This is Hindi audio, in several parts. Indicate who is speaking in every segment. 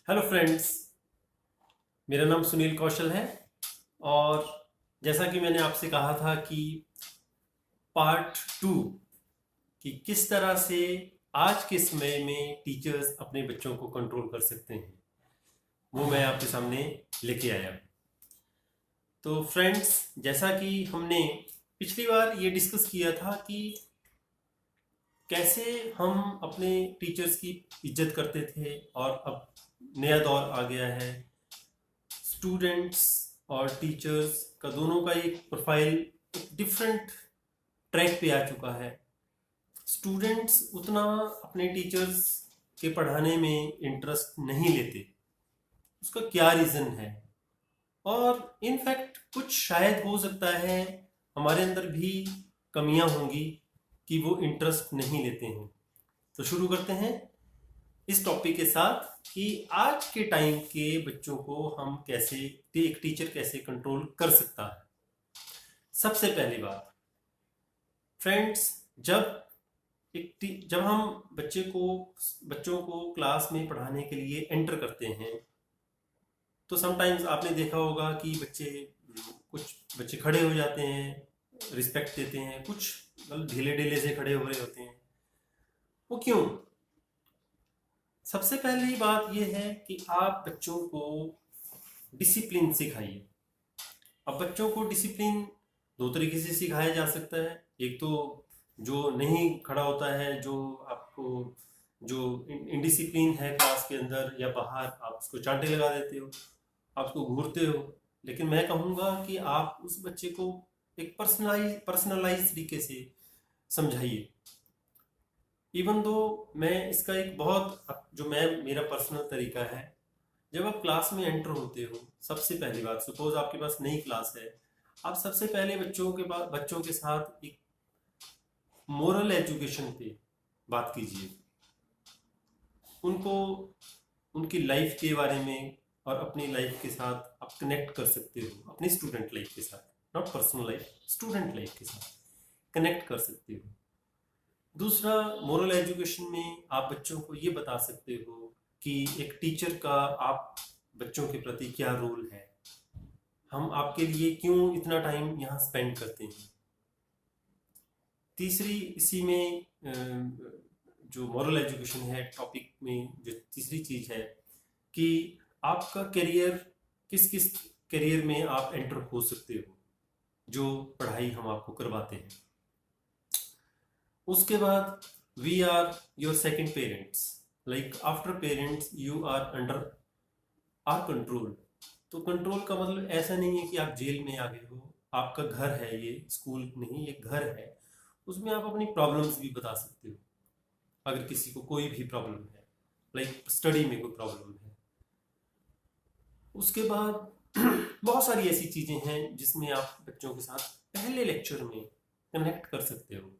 Speaker 1: हेलो फ्रेंड्स, मेरा नाम सुनील कौशल है। और जैसा कि मैंने आपसे कहा था कि पार्ट टू कि किस तरह से आज के समय में टीचर्स अपने बच्चों को कंट्रोल कर सकते हैं, वो मैं आपके सामने लेके आया। तो फ्रेंड्स, जैसा कि हमने पिछली बार ये डिस्कस किया था कि कैसे हम अपने टीचर्स की इज्जत करते थे, और अब नया दौर आ गया है। स्टूडेंट्स और टीचर्स का दोनों का एक प्रोफाइल एक डिफरेंट ट्रैक पे आ चुका है। स्टूडेंट्स उतना अपने टीचर्स के पढ़ाने में इंटरेस्ट नहीं लेते। उसका क्या रीज़न है? और इनफैक्ट कुछ शायद हो सकता है हमारे अंदर भी कमियां होंगी कि वो इंटरेस्ट नहीं लेते हैं। तो शुरू करते हैं इस टॉपिक के साथ कि आज के टाइम के बच्चों को हम कैसे, एक टीचर कैसे कंट्रोल कर सकता है। सबसे पहली बात फ्रेंड्स, जब हम बच्चों को क्लास में पढ़ाने के लिए एंटर करते हैं, तो समटाइम्स आपने देखा होगा कि कुछ बच्चे खड़े हो जाते हैं, रिस्पेक्ट देते हैं, कुछ मतलब ढीले ढीले से खड़े हो रहे होते हैं। वो क्यों? सबसे पहली बात यह है कि आप बच्चों को डिसिप्लिन सिखाइए। अब बच्चों को डिसिप्लिन दो तरीके से सिखाया जा सकता है। एक तो जो नहीं खड़ा होता है, जो इनडिसिप्लिन है क्लास के अंदर या बाहर, आप उसको चांटे लगा देते हो, आप उसको घूरते हो। लेकिन मैं कहूँगा कि आप उस बच्चे को एक पर्सनलाइज तरीके से समझाइए। इवन दो मैं इसका एक बहुत जो मैं मेरा पर्सनल तरीका है, जब आप क्लास में एंटर होते हो, सबसे पहली बात, सपोज आपके पास नई क्लास है, आप सबसे पहले बच्चों के साथ एक मोरल एजुकेशन पे बात कीजिए। उनको उनकी लाइफ के बारे में और अपनी लाइफ के साथ आप कनेक्ट कर सकते हो, अपनी स्टूडेंट लाइफ के साथ, not personal life, student life के साथ कनेक्ट कर सकते हो। दूसरा, मोरल एजुकेशन में आप बच्चों को ये बता सकते हो कि एक टीचर का आप बच्चों के प्रति क्या रोल है, हम आपके लिए क्यों इतना टाइम यहाँ स्पेंड करते हैं। तीसरी, इसी में जो मॉरल एजुकेशन है टॉपिक में, जो तीसरी चीज है कि आपका करियर, किस किस करियर में आप एंटर हो सकते हो, जो पढ़ाई हम आपको करवाते हैं। उसके बाद, we are your second parents, like after parents you are under our control. तो कंट्रोल का मतलब ऐसा नहीं है कि आप जेल में आ गए हो, आपका घर है, ये स्कूल नहीं, ये घर है। उसमें आप अपनी प्रॉब्लम्स भी बता सकते हो, अगर किसी को कोई भी प्रॉब्लम है, लाइक स्टडी में कोई प्रॉब्लम है। उसके बाद बहुत सारी ऐसी चीज़ें हैं जिसमें आप बच्चों के साथ पहले लेक्चर में कनेक्ट कर सकते हो।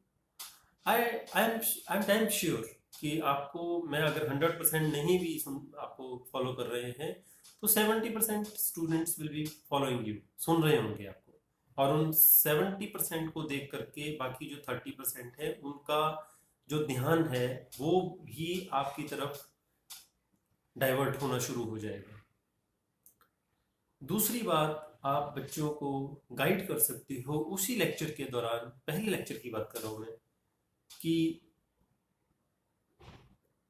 Speaker 1: आई एम टाइम श्योर कि आपको, मैं अगर 100% नहीं भी आपको फॉलो कर रहे हैं, तो 70% students will be following you, सुन रहे होंगे आपको। और उन 70% को देख करके बाकी जो 30% है, उनका जो ध्यान है वो भी आपकी तरफ डाइवर्ट होना शुरू हो जाएगा। दूसरी बात, आप बच्चों को गाइड कर सकते हो उसी लेक्चर के दौरान, पहले लेक्चर की बात कर रहा हूँ मैं, कि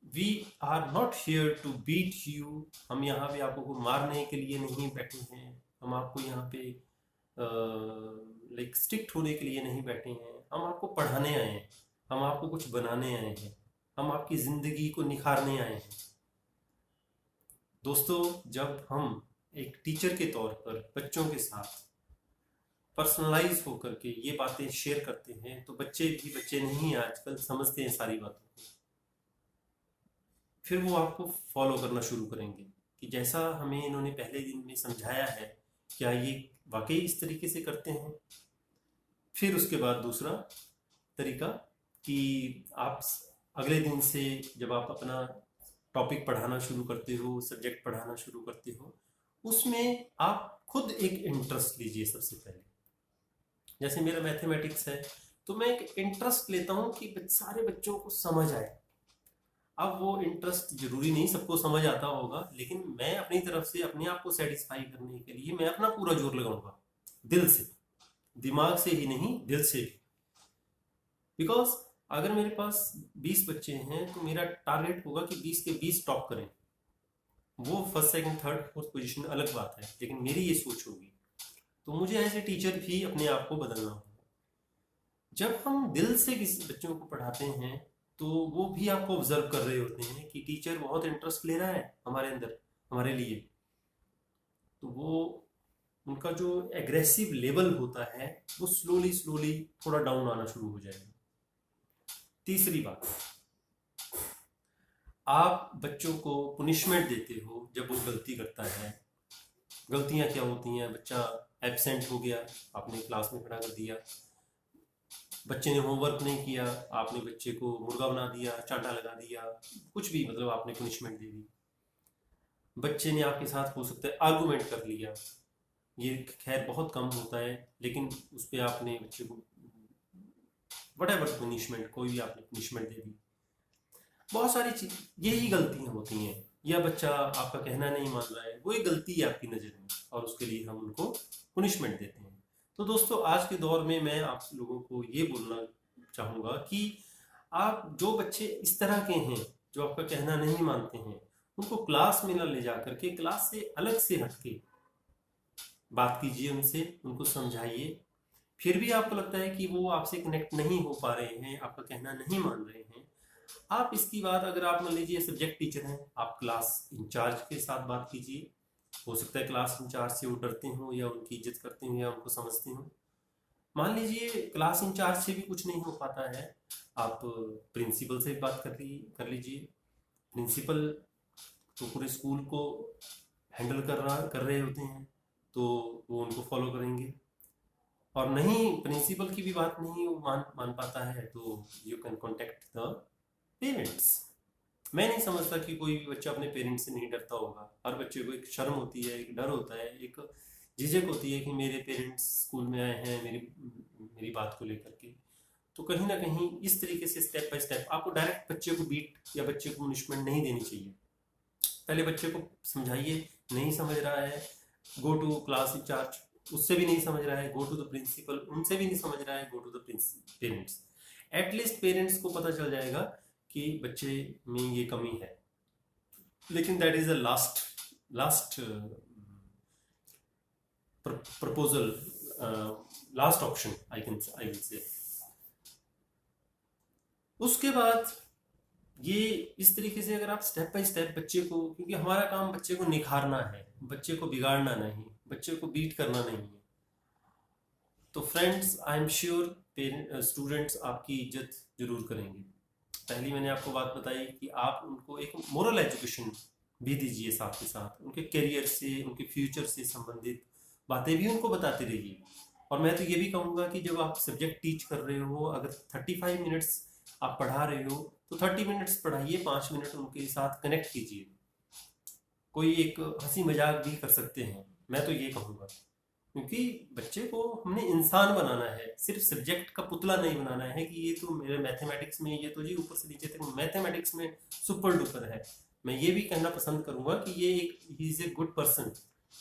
Speaker 1: we are not here to beat you. हम यहाँ पे आपको मारने के लिए नहीं बैठे हैं, हम आपको यहाँ पे लाइक स्ट्रिक्ट होने के लिए नहीं बैठे हैं, हम आपको पढ़ाने आए हैं, हम आपको कुछ बनाने आए हैं, हम आपकी ज़िंदगी को निखारने आए हैं। दोस्तों, जब हम एक टीचर के तौर पर बच्चों के साथ पर्सनलाइज होकर के ये बातें शेयर करते हैं, तो बच्चे भी बच्चे नहीं आजकल समझते हैं सारी बातों को। फिर वो आपको फॉलो करना शुरू करेंगे कि जैसा हमें इन्होंने पहले दिन में समझाया है, क्या ये वाकई इस तरीके से करते हैं। फिर उसके बाद दूसरा तरीका कि आप अगले दिन से जब आप अपना टॉपिक पढ़ाना शुरू करते हो, सब्जेक्ट पढ़ाना शुरू करते हो, उसमें आप खुद एक इंटरेस्ट लीजिए। सबसे पहले, जैसे मेरा मैथमेटिक्स है, तो मैं एक इंटरेस्ट लेता हूँ कि सारे बच्चों को समझ आए। अब वो इंटरेस्ट जरूरी नहीं सबको समझ आता होगा, लेकिन मैं अपनी तरफ से अपने आप को सेटिस्फाई करने के लिए मैं अपना पूरा जोर लगाऊंगा, दिल से, दिमाग से ही नहीं, दिल से भी। बिकॉज अगर मेरे पास 20 बच्चे हैं तो मेरा टारगेट होगा कि 20 के 20 टॉप करें। वो first second third fourth position अलग बात है, लेकिन मेरी ये सोच होगी। तो मुझे एज ए टीचर भी अपने आप को बदलना होगा। जब हम दिल से किसी बच्चों को पढ़ाते हैं तो वो भी आपको ऑब्जर्व कर रहे होते हैं कि टीचर बहुत इंटरेस्ट ले रहा है हमारे अंदर, हमारे लिए। तो वो उनका जो एग्रेसिव लेवल होता है वो स्लोली स्लोली थोड़ा डाउन आना शुरू हो जाएगा। तीसरी बात, आप बच्चों को पुनिशमेंट देते हो जब वो गलती करता है। गलतियां क्या होती हैं? बच्चा एब्सेंट हो गया, आपने क्लास में खड़ा कर दिया। बच्चे ने होमवर्क नहीं किया, आपने बच्चे को मुर्गा बना दिया, चांटा लगा दिया, कुछ भी, मतलब आपने पुनिशमेंट दे दी। बच्चे ने आपके साथ हो सकता है आर्गूमेंट कर लिया, ये खैर बहुत कम होता है, लेकिन उस पर आपने बच्चे को वट एवर पनिशमेंट, कोई भी आपने पनिशमेंट दे दी। बहुत सारी चीज, यही गलतियां होती हैं। या बच्चा आपका कहना नहीं मान रहा है, वो एक गलती है आपकी नज़र में, और उसके लिए हम उनको पनिशमेंट देते हैं। तो दोस्तों, आज के दौर में मैं आप लोगों को ये बोलना चाहूँगा कि आप जो बच्चे इस तरह के हैं जो आपका कहना नहीं मानते हैं, उनको क्लास में ना ले जा करके क्लास से अलग से हटके बात कीजिए उनसे, उनको समझाइए। फिर भी आपको लगता है कि वो आपसे कनेक्ट नहीं हो पा रहे हैं, आपका कहना नहीं मान रहे हैं, आप इसकी बात, अगर आप मान लीजिए सब्जेक्ट टीचर हैं, आप क्लास इंचार्ज के साथ बात कीजिए। हो सकता है क्लास इंचार्ज से वो डरते हो या उनकी इज्जत करते हो या उनको समझते हो। मान लीजिए क्लास इंचार्ज से भी कुछ नहीं हो पाता है, आप प्रिंसिपल से बात कर लीजिए। प्रिंसिपल तो पूरे स्कूल को हैंडल कर रहे होते हैं, तो वो उनको फॉलो करेंगे। और नहीं, प्रिंसिपल की भी बात नहीं वो मान पाता है, तो you can contact the parents. मैं नहीं समझता कि कोई भी बच्चा अपने पेरेंट्स से नहीं डरता होगा। हर बच्चे को एक शर्म होती है, एक डर होता है, एक झिझक होती है कि मेरे पेरेंट्स स्कूल में आए हैं मेरी मेरी बात को लेकर के। तो कहीं ना कहीं इस तरीके से स्टेप बाय स्टेप आपको डायरेक्ट बच्चे को बीट या बच्चे को पनिशमेंट नहीं देनी चाहिए। पहले बच्चे को समझाइए, नहीं समझ रहा है, गो टू क्लास इंचार्ज, उससे भी नहीं समझ रहा है, गो टू द प्रिंसिपल, उनसे भी नहीं समझ रहा है, go to the parents. At least parents को पता चल जाएगा कि बच्चे में ये कमी है। लेकिन that is a last proposal, last option I will say. उसके बाद ये इस तरीके से अगर आप स्टेप बाय स्टेप बच्चे को, क्योंकि हमारा काम बच्चे को निखारना है, बच्चे को बिगाड़ना नहीं, बच्चे को बीट करना नहीं है। तो friends, I am sure students आपकी इज्जत जरूर करेंगे। पहली मैंने आपको बात बताई कि आप उनको एक मोरल एजुकेशन भी दीजिए, साथ के साथ उनके करियर से, उनके फ्यूचर से संबंधित बातें भी उनको बताते रहिए। और मैं तो ये भी कहूँगा कि जब आप सब्जेक्ट टीच कर रहे हो, अगर 35 मिनट्स आप पढ़ा रहे हो तो 30 मिनट्स पढ़ाइए, 5 मिनट उनके साथ कनेक्ट कीजिए। कोई एक हंसी मजाक भी कर सकते हैं, मैं तो ये कहूँगा, क्योंकि बच्चे को हमने इंसान बनाना है, सिर्फ सब्जेक्ट का पुतला नहीं बनाना है कि ये तो मेरे मैथमेटिक्स में, ये तो जी ऊपर से नीचे तक मैथमेटिक्स में सुपर डुपर है। मैं ये भी कहना पसंद करूंगा कि ये एक he is a good person,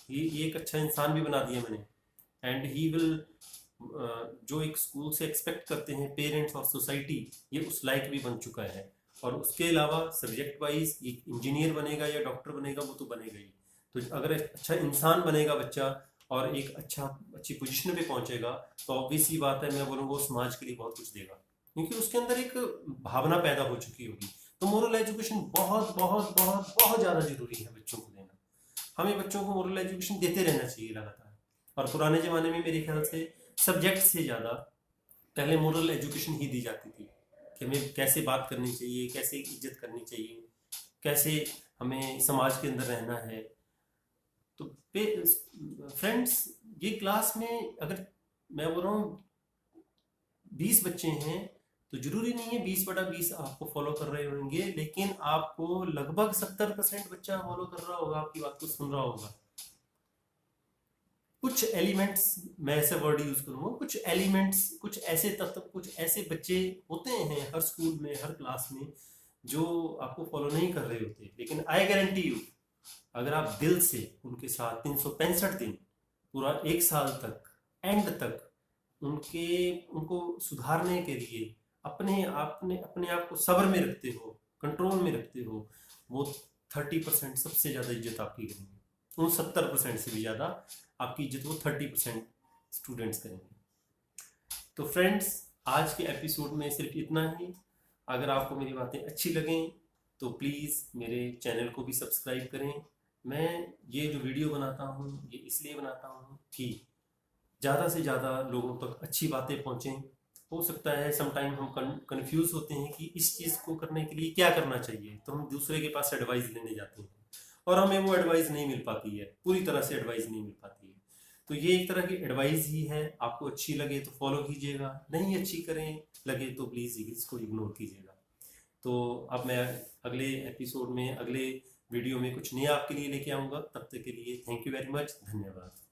Speaker 1: ये एक अच्छा इंसान भी बना दिया मैंने। एंड ही विल, जो एक स्कूल से एक्सपेक्ट करते हैं पेरेंट्स और सोसाइटी, ये उस लायक भी बन चुका है। और उसके अलावा सब्जेक्ट वाइज ये इंजीनियर बनेगा या डॉक्टर बनेगा, वो तो बनेगा ही। तो अगर अच्छा इंसान बनेगा बच्चा और एक अच्छी पोजीशन पे पहुंचेगा, तो ऑब्वियस ही बात है, मैं बोलूँगा वो समाज के लिए बहुत कुछ देगा, क्योंकि उसके अंदर एक भावना पैदा हो चुकी होगी। तो मोरल एजुकेशन बहुत बहुत बहुत बहुत ज़्यादा जरूरी है बच्चों को देना। हमें बच्चों को मोरल एजुकेशन देते रहना चाहिए लगातार। और पुराने ज़माने में मेरे ख्याल से सब्जेक्ट से ज़्यादा पहले मोरल एजुकेशन ही दी जाती थी, कि हमें कैसे बात करनी चाहिए, कैसे इज्जत करनी चाहिए, कैसे हमें समाज के अंदर रहना है। तो फ्रेंड्स, ये क्लास में अगर मैं बोल रहा हूँ 20 बच्चे हैं, तो जरूरी नहीं है 20/20 आपको फॉलो कर रहे होंगे, लेकिन आपको लगभग 70% बच्चा फॉलो कर रहा होगा, आपकी बात को सुन रहा होगा। कुछ एलिमेंट्स, मैं ऐसे वर्ड यूज करूंगा, कुछ एलिमेंट्स, कुछ ऐसे तत्व, कुछ ऐसे बच्चे होते हैं हर स्कूल में, हर क्लास में, जो आपको फॉलो नहीं कर रहे होते, लेकिन आई गारंटी यू अगर आप दिल से उनके साथ 365 दिन पूरा 1 साल तक एंड तक उनको सुधारने के लिए अपने आप को सब्र में रखते हो, कंट्रोल में रखते हो, वो 30% सबसे ज़्यादा इज्जत आपकी करेंगे। उन 70% से भी ज़्यादा आपकी इज्जत वो 30% स्टूडेंट्स करेंगे। तो फ्रेंड्स, आज के एपिसोड में सिर्फ इतना ही। अगर आपको मेरी बातें अच्छी लगें तो प्लीज़ मेरे चैनल को भी सब्सक्राइब करें। मैं ये जो वीडियो बनाता हूँ ये इसलिए बनाता हूँ कि ज़्यादा से ज़्यादा लोगों तक अच्छी बातें पहुँचें। हो सकता है समटाइम हम कंफ्यूज होते हैं कि इस चीज़ को करने के लिए क्या करना चाहिए, तो हम दूसरे के पास एडवाइस लेने जाते हैं और हमें वो एडवाइस नहीं मिल पाती है, पूरी तरह से एडवाइस नहीं मिल पाती है। तो ये एक तरह की एडवाइस ही है। आपको अच्छी लगे तो फॉलो कीजिएगा, नहीं अच्छी करें लगे तो प्लीज़ इसको इग्नोर कीजिएगा। तो अब मैं अगले एपिसोड में, अगले वीडियो में कुछ नया आपके लिए लेके आऊँगा। तब तक के लिए थैंक यू वेरी मच, धन्यवाद।